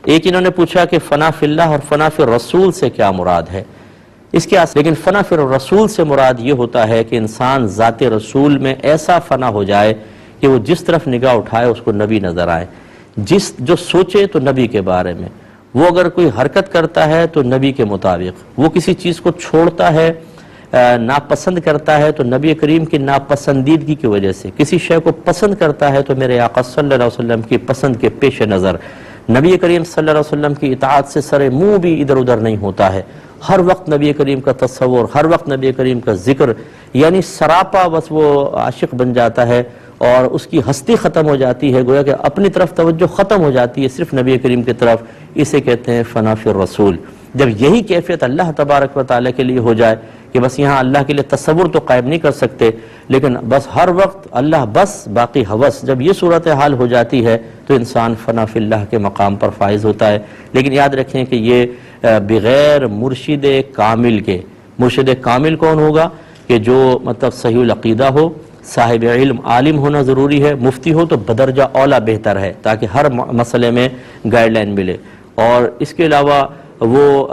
ایک انہوں نے پوچھا کہ فنا فی اللہ اور فنا فی الرسول سے کیا مراد ہے؟ اس کے لیکن فنا فی الرسول سے مراد یہ ہوتا ہے کہ انسان ذات رسول میں ایسا فنا ہو جائے کہ وہ جس طرف نگاہ اٹھائے اس کو نبی نظر آئے، جو سوچے تو نبی کے بارے میں، وہ اگر کوئی حرکت کرتا ہے تو نبی کے مطابق، وہ کسی چیز کو چھوڑتا ہے، ناپسند کرتا ہے تو نبی کریم کی ناپسندیدگی کی وجہ سے، کسی شے کو پسند کرتا ہے تو میرے آقا صلی اللہ علیہ وسلم کی پسند کے پیش نظر، نبی کریم صلی اللہ علیہ وسلم کی اطاعت سے سر منہ بھی ادھر ادھر نہیں ہوتا ہے، ہر وقت نبی کریم کا تصور، ہر وقت نبی کریم کا ذکر، یعنی سراپا بس وہ عاشق بن جاتا ہے اور اس کی ہستی ختم ہو جاتی ہے، گویا کہ اپنی طرف توجہ ختم ہو جاتی ہے صرف نبی کریم کی طرف، اسے کہتے ہیں فنا فی الرسول۔ جب یہی کیفیت اللہ تبارک و تعالیٰ کے لیے ہو جائے کہ بس یہاں اللہ کے لیے تصور تو قائم نہیں کر سکتے لیکن بس ہر وقت اللہ بس باقی ہوس، جب یہ صورتحال ہو جاتی ہے تو انسان فنا فی اللہ کے مقام پر فائز ہوتا ہے۔ لیکن یاد رکھیں کہ یہ بغیر مرشد کامل کے، مرشد کامل کون ہوگا؟ کہ جو مطلب صحیح العقیدہ ہو، صاحب علم، عالم ہونا ضروری ہے، مفتی ہو تو بدرجہ اولا بہتر ہے تاکہ ہر مسئلے میں گائیڈ لائن ملے، اور اس کے علاوہ وہ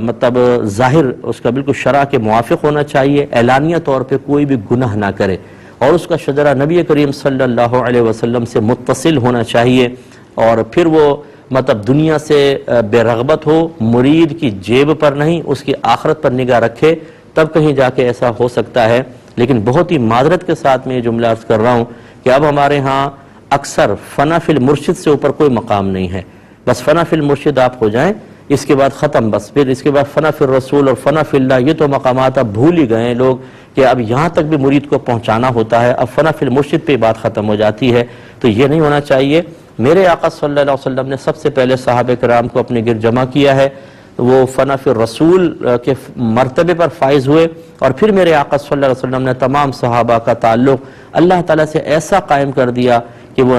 مطلب ظاہر اس کا بالکل شرع کے موافق ہونا چاہیے، اعلانیہ طور پہ کوئی بھی گناہ نہ کرے، اور اس کا شجرہ نبی کریم صلی اللہ علیہ وسلم سے متصل ہونا چاہیے، اور پھر وہ مطلب دنیا سے بے رغبت ہو، مرید کی جیب پر نہیں اس کی آخرت پر نگاہ رکھے، تب کہیں جا کے ایسا ہو سکتا ہے۔ لیکن بہت ہی معذرت کے ساتھ میں یہ جملہ عرض کر رہا ہوں کہ اب ہمارے ہاں اکثر فنا فی المرشد سے اوپر کوئی مقام نہیں ہے، بس فنا فی المرشد آپ ہو جائیں، اس کے بعد ختم، بس پھر اس کے بعد فنا فی الرسول اور فنا فی اللہ، یہ تو مقامات اب بھول ہی گئے ہیں لوگ کہ اب یہاں تک بھی مرید کو پہنچانا ہوتا ہے، اب فنا فی المرشد پہ بات ختم ہو جاتی ہے، تو یہ نہیں ہونا چاہیے۔ میرے آقا صلی اللہ علیہ وسلم نے سب سے پہلے صحابہ کرام کو اپنے گرد جمع کیا ہے، وہ فنا فی الرسول کے مرتبے پر فائز ہوئے، اور پھر میرے آقا صلی اللہ علیہ وسلم نے تمام صحابہ کا تعلق اللہ تعالیٰ سے ایسا قائم کر دیا کہ وہ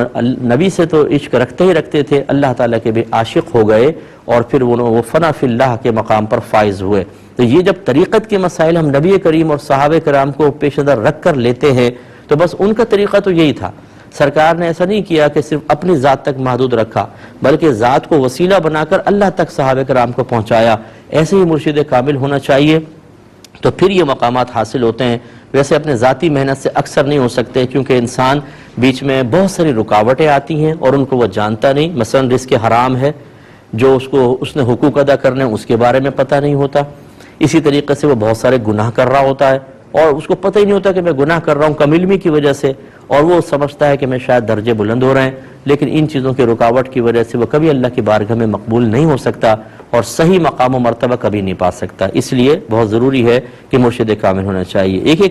نبی سے تو عشق رکھتے ہی رکھتے تھے، اللہ تعالیٰ کے بھی عاشق ہو گئے، اور پھر وہ فنا فی اللہ کے مقام پر فائز ہوئے۔ تو یہ جب طریقت کے مسائل ہم نبی کریم اور صحابہ کرام کو پیش نظر رکھ کر لیتے ہیں تو بس ان کا طریقہ تو یہی تھا، سرکار نے ایسا نہیں کیا کہ صرف اپنی ذات تک محدود رکھا بلکہ ذات کو وسیلہ بنا کر اللہ تک صحابہ کرام کو پہنچایا۔ ایسے ہی مرشد کامل ہونا چاہیے تو پھر یہ مقامات حاصل ہوتے ہیں۔ ویسے اپنے ذاتی محنت سے اکثر نہیں ہو سکتے کیونکہ انسان بیچ میں بہت ساری رکاوٹیں آتی ہیں اور ان کو وہ جانتا نہیں، مثلا رزق حرام ہے، جو اس نے حقوق ادا کرنے اس کے بارے میں پتہ نہیں ہوتا، اسی طریقے سے وہ بہت سارے گناہ کر رہا ہوتا ہے اور اس کو پتہ ہی نہیں ہوتا کہ میں گناہ کر رہا ہوں کم علمی کی وجہ سے، اور وہ سمجھتا ہے کہ میں شاید درجے بلند ہو رہے ہیں، لیکن ان چیزوں کے رکاوٹ کی وجہ سے وہ کبھی اللہ کی بارگاہ میں مقبول نہیں ہو سکتا اور صحیح مقام و مرتبہ کبھی نہیں پا سکتا۔ اس لیے بہت ضروری ہے کہ مرشد کامل ہونا چاہیے۔ ایک